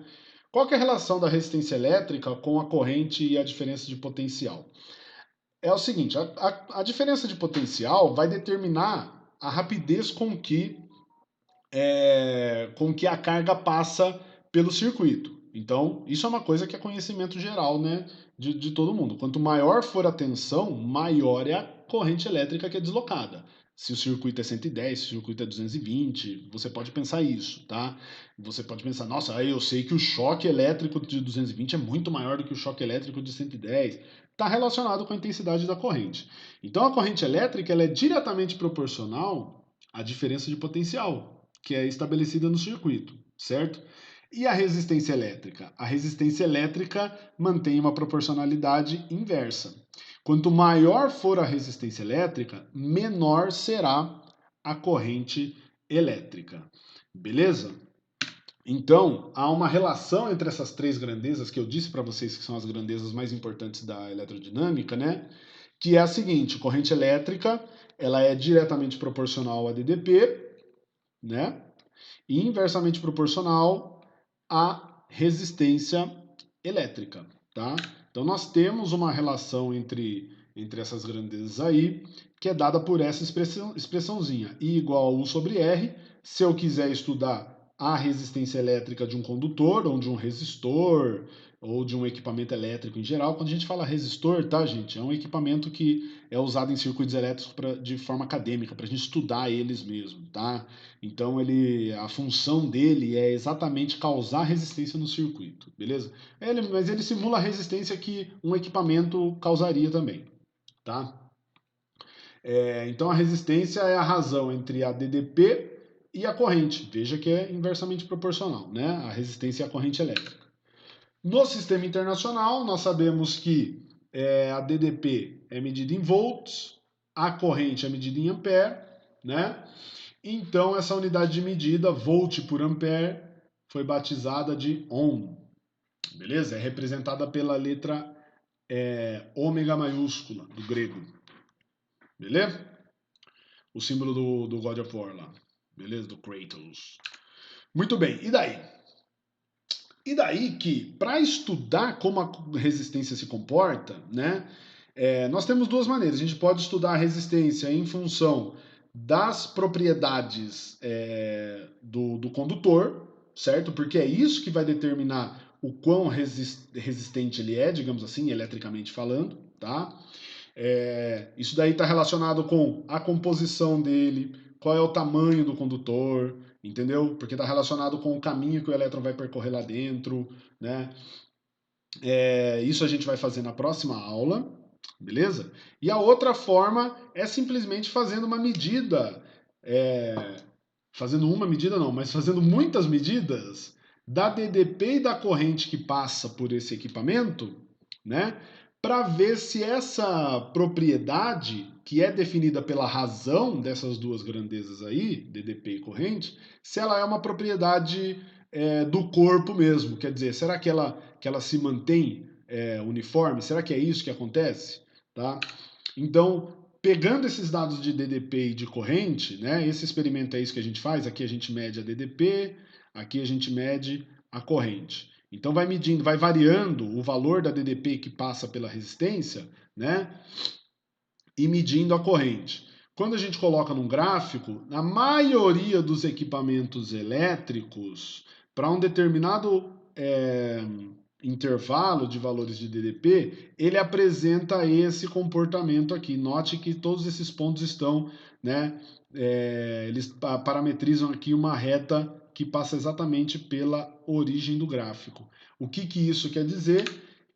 Qual que é a relação da resistência elétrica com a corrente e a diferença de potencial? É o seguinte, a diferença de potencial vai determinar a rapidez com que a carga passa pelo circuito. Então, isso é uma coisa que é conhecimento geral, né, de todo mundo. Quanto maior for a tensão, maior é a corrente elétrica que é deslocada. Se o circuito é 110, se o circuito é 220, você pode pensar isso, tá? Você pode pensar, nossa, aí eu sei que o choque elétrico de 220 é muito maior do que o choque elétrico de 110. Está relacionado com a intensidade da corrente. Então, a corrente elétrica ela é diretamente proporcional à diferença de potencial que é estabelecida no circuito, certo? E a resistência elétrica? A resistência elétrica mantém uma proporcionalidade inversa. Quanto maior for a resistência elétrica, menor será a corrente elétrica. Beleza? Então, há uma relação entre essas três grandezas que eu disse para vocês que são as grandezas mais importantes da eletrodinâmica, né? Que é a seguinte: corrente elétrica, ela é diretamente proporcional a DDP, né? E inversamente proporcional à resistência elétrica, tá? Então nós temos uma relação entre essas grandezas aí, que é dada por essa expressãozinha, I igual a U sobre R. Se eu quiser estudar a resistência elétrica de um condutor, ou de um resistor, ou de um equipamento elétrico em geral. Quando a gente fala resistor, tá, gente? É um equipamento que é usado em circuitos elétricos de forma acadêmica, para a gente estudar eles mesmo, tá? Então a função dele é exatamente causar resistência no circuito, beleza? Mas ele simula a resistência que um equipamento causaria também, tá? Então a resistência é a razão entre a DDP e a corrente. Veja que é inversamente proporcional, né? A resistência e a corrente elétrica. No sistema internacional, nós sabemos que a DDP é medida em volts, a corrente é medida em ampere, né? Então, essa unidade de medida, volt por ampere, foi batizada de ohm. Beleza? É representada pela letra ômega maiúscula, do grego. Beleza? O símbolo do God of War lá. Beleza? Do Kratos. Muito bem. E daí? E daí que, para estudar como a resistência se comporta, né, nós temos duas maneiras. A gente pode estudar a resistência em função das propriedades do condutor, certo? Porque é isso que vai determinar o quão resistente ele é, digamos assim, eletricamente falando, tá? Isso daí está relacionado com a composição dele, qual é o tamanho do condutor, entendeu? Porque está relacionado com o caminho que o elétron vai percorrer lá dentro, né? Isso a gente vai fazer na próxima aula, beleza? E a outra forma é simplesmente fazendo uma medida, fazendo uma medida não, mas fazendo muitas medidas da DDP e da corrente que passa por esse equipamento, né? Para ver se essa propriedade, que é definida pela razão dessas duas grandezas aí, DDP e corrente, se ela é uma propriedade do corpo mesmo. Quer dizer, será que ela se mantém uniforme? Será que é isso que acontece? Tá? Então, pegando esses dados de DDP e de corrente, né, esse experimento é isso que a gente faz. Aqui a gente mede a DDP, aqui a gente mede a corrente. Então vai medindo, vai variando o valor da DDP que passa pela resistência, né, e medindo a corrente. Quando a gente coloca num gráfico, na maioria dos equipamentos elétricos, para um determinado intervalo de valores de DDP, ele apresenta esse comportamento aqui. Note que todos esses pontos estão, né, eles parametrizam aqui uma reta que passa exatamente pela origem do gráfico. O que isso quer dizer?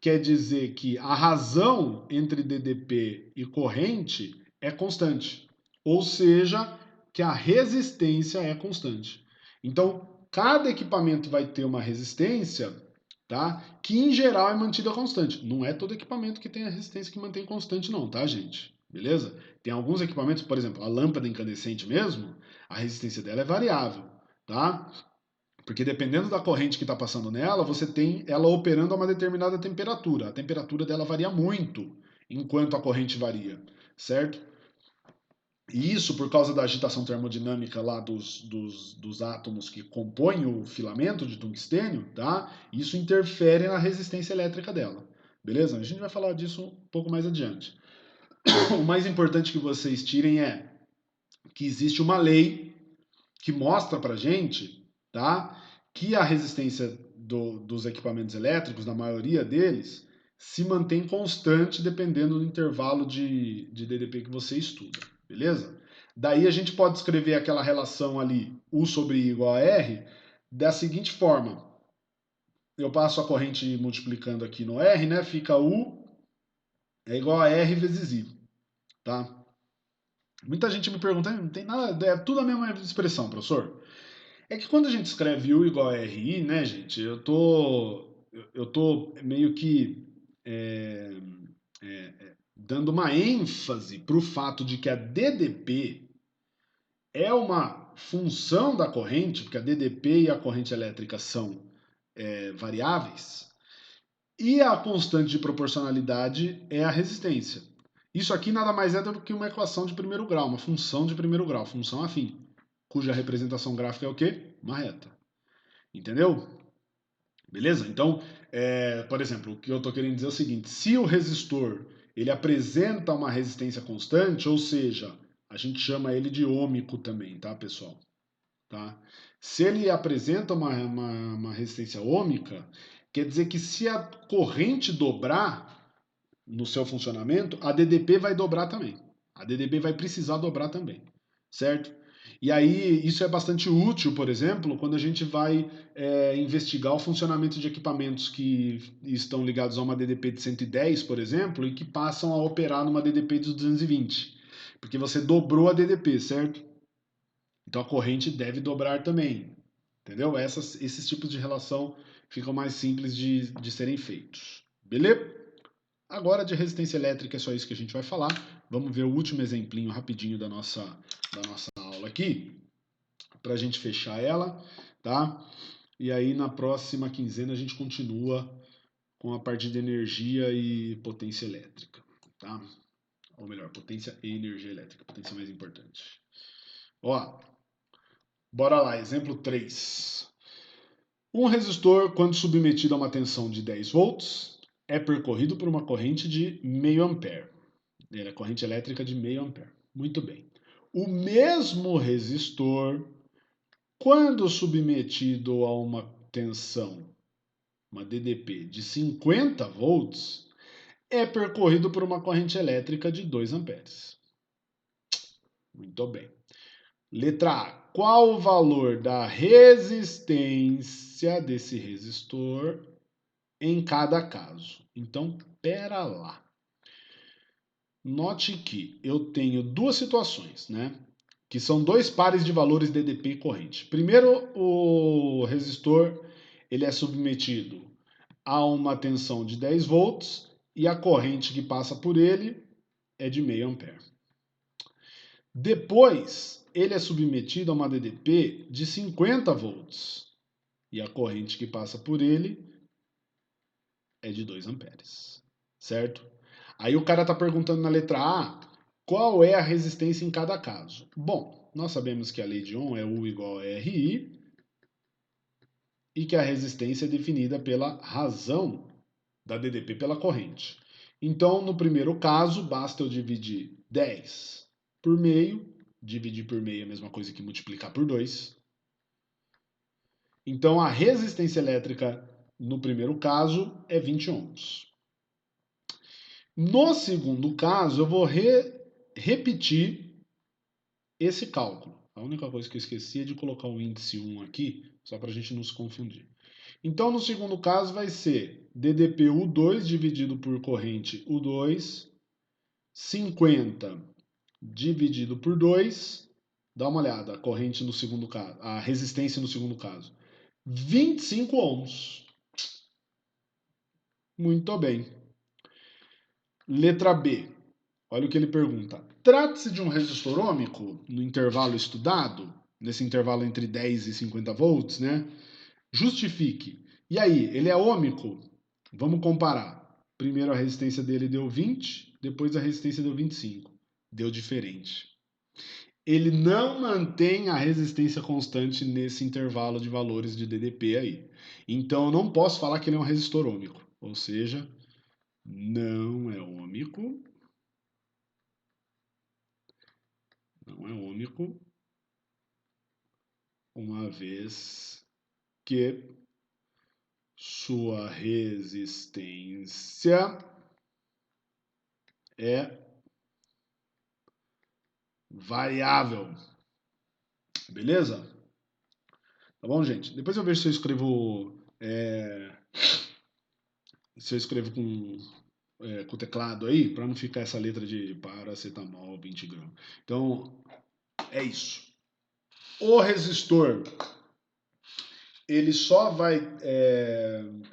Quer dizer que a razão entre DDP e corrente é constante, ou seja, que a resistência é constante. Então, cada equipamento vai ter uma resistência, tá? Que em geral é mantida constante. Não é todo equipamento que tem a resistência que mantém constante, não, tá, gente? Beleza? Tem alguns equipamentos, por exemplo, a lâmpada incandescente mesmo, a resistência dela é variável, tá? Porque dependendo da corrente que está passando nela, você tem ela operando a uma determinada temperatura. A temperatura dela varia muito enquanto a corrente varia, certo? E isso por causa da agitação termodinâmica lá dos átomos que compõem o filamento de tungstênio, tá? Isso interfere na resistência elétrica dela. Beleza? A gente vai falar disso um pouco mais adiante. O mais importante que vocês tirem é que existe uma lei que mostra pra gente, tá? Que a resistência dos equipamentos elétricos, na maioria deles, se mantém constante dependendo do intervalo de DDP que você estuda, beleza? Daí a gente pode escrever aquela relação ali, U sobre I igual a R, da seguinte forma. Eu passo a corrente multiplicando aqui no R, né? Fica U é igual a R vezes I, tá? Muita gente me pergunta, não tem nada, é tudo a mesma expressão, professor. É que quando a gente escreve U igual a RI, né, gente, eu tô meio que é, dando uma ênfase para o fato de que a DDP é uma função da corrente, porque a DDP e a corrente elétrica são variáveis, e a constante de proporcionalidade é a resistência. Isso aqui nada mais é do que uma equação de primeiro grau, uma função de primeiro grau, função afim, cuja representação gráfica é o quê? Uma reta. Entendeu? Beleza? Então, por exemplo, o que eu estou querendo dizer é o seguinte: se o resistor ele apresenta uma resistência constante, ou seja, a gente chama ele de ômico também, tá, pessoal? Tá? Se ele apresenta uma resistência ômica, quer dizer que se a corrente dobrar no seu funcionamento, a DDP vai dobrar também. A DDP vai precisar dobrar também, certo? E aí isso é bastante útil, por exemplo, quando a gente vai investigar o funcionamento de equipamentos que estão ligados a uma DDP de 110, por exemplo, e que passam a operar numa DDP de 220. Porque você dobrou a DDP, certo? Então a corrente deve dobrar também. Entendeu? Esses tipos de relação ficam mais simples de serem feitos. Beleza? Agora de resistência elétrica é só isso que a gente vai falar. Vamos ver o último exemplinho rapidinho da nossa aula aqui, para a gente fechar ela, tá? E aí na próxima quinzena a gente continua com a parte de energia e potência elétrica, tá? Ou melhor, potência e energia elétrica, potência mais importante. Ó, bora lá, exemplo 3. Um resistor, quando submetido a uma tensão de 10 volts, é percorrido por uma corrente de meio ampere. Ele é corrente elétrica de meio ampere. Muito bem. O mesmo resistor, quando submetido a uma tensão, uma DDP de 50 volts, é percorrido por uma corrente elétrica de 2 amperes. Muito bem. Letra A. Qual o valor da resistência desse resistor em cada caso? Então, pera lá. Note que eu tenho duas situações, né? Que são dois pares de valores DDP e corrente. Primeiro, o resistor ele é submetido a uma tensão de 10 volts e a corrente que passa por ele é de meio ampere. Depois, ele é submetido a uma DDP de 50 volts e a corrente que passa por ele é de 2 amperes, certo? Aí o cara está perguntando na letra A qual é a resistência em cada caso. Bom, nós sabemos que a lei de Ohm é U igual a RI e que a resistência é definida pela razão da DDP pela corrente. Então, no primeiro caso, basta eu dividir 10 por meio. Dividir por meio é a mesma coisa que multiplicar por 2. Então, a resistência elétrica no primeiro caso é 20 ohms. No segundo caso, eu vou repetir esse cálculo. A única coisa que eu esqueci é de colocar o índice 1 aqui, só para a gente não se confundir. Então, no segundo caso, vai ser DDP U2 dividido por corrente U2, 50 dividido por 2, dá uma olhada, a corrente no segundo caso, a resistência no segundo caso, 25 ohms. Muito bem. Letra B. Olha o que ele pergunta. Trata-se de um resistor ôhmico no intervalo estudado, nesse intervalo entre 10 e 50 volts, né? Justifique. E aí, ele é ôhmico? Vamos comparar. Primeiro a resistência dele deu 20, depois a resistência deu 25. Deu diferente. Ele não mantém a resistência constante nesse intervalo de valores de DDP aí. Então eu não posso falar que ele é um resistor ôhmico. Ou seja, não é ôhmico. Não é ôhmico. Uma vez que sua resistência é variável. Beleza? Tá bom, gente? Depois eu vejo se eu escrevo. Se eu escrevo com o teclado aí, para não ficar essa letra de paracetamol 20 gramas. Então, é isso. O resistor ele só vai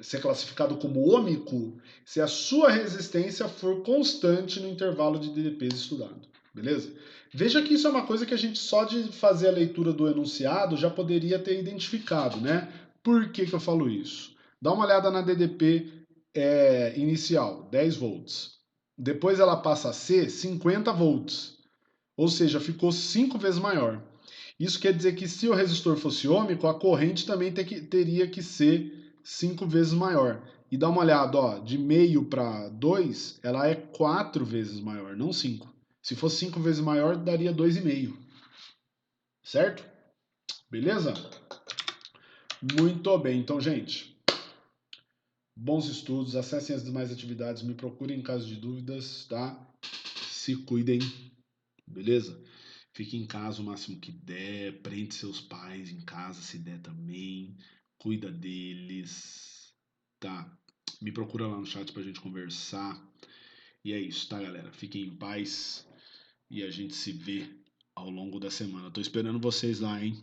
ser classificado como ôhmico se a sua resistência for constante no intervalo de DDPs estudado. Beleza? Veja que isso é uma coisa que a gente só de fazer a leitura do enunciado já poderia ter identificado, né? Por que eu falo isso? Dá uma olhada na DDP inicial, 10 volts. Depois ela passa a ser 50 volts. Ou seja, ficou 5 vezes maior. Isso quer dizer que se o resistor fosse ôhmico, a corrente também teria que ser 5 vezes maior. E dá uma olhada, ó, de meio para 2, ela é 4 vezes maior, não 5. Se fosse 5 vezes maior, daria 2,5. Certo? Beleza? Muito bem. Então, gente, bons estudos, acessem as demais atividades, me procurem em caso de dúvidas, tá? Se cuidem, beleza? Fique em casa o máximo que der, prende seus pais em casa se der também, cuida deles, tá? Me procura lá no chat pra gente conversar. E é isso, tá, galera? Fiquem em paz e a gente se vê ao longo da semana. Tô esperando vocês lá, hein?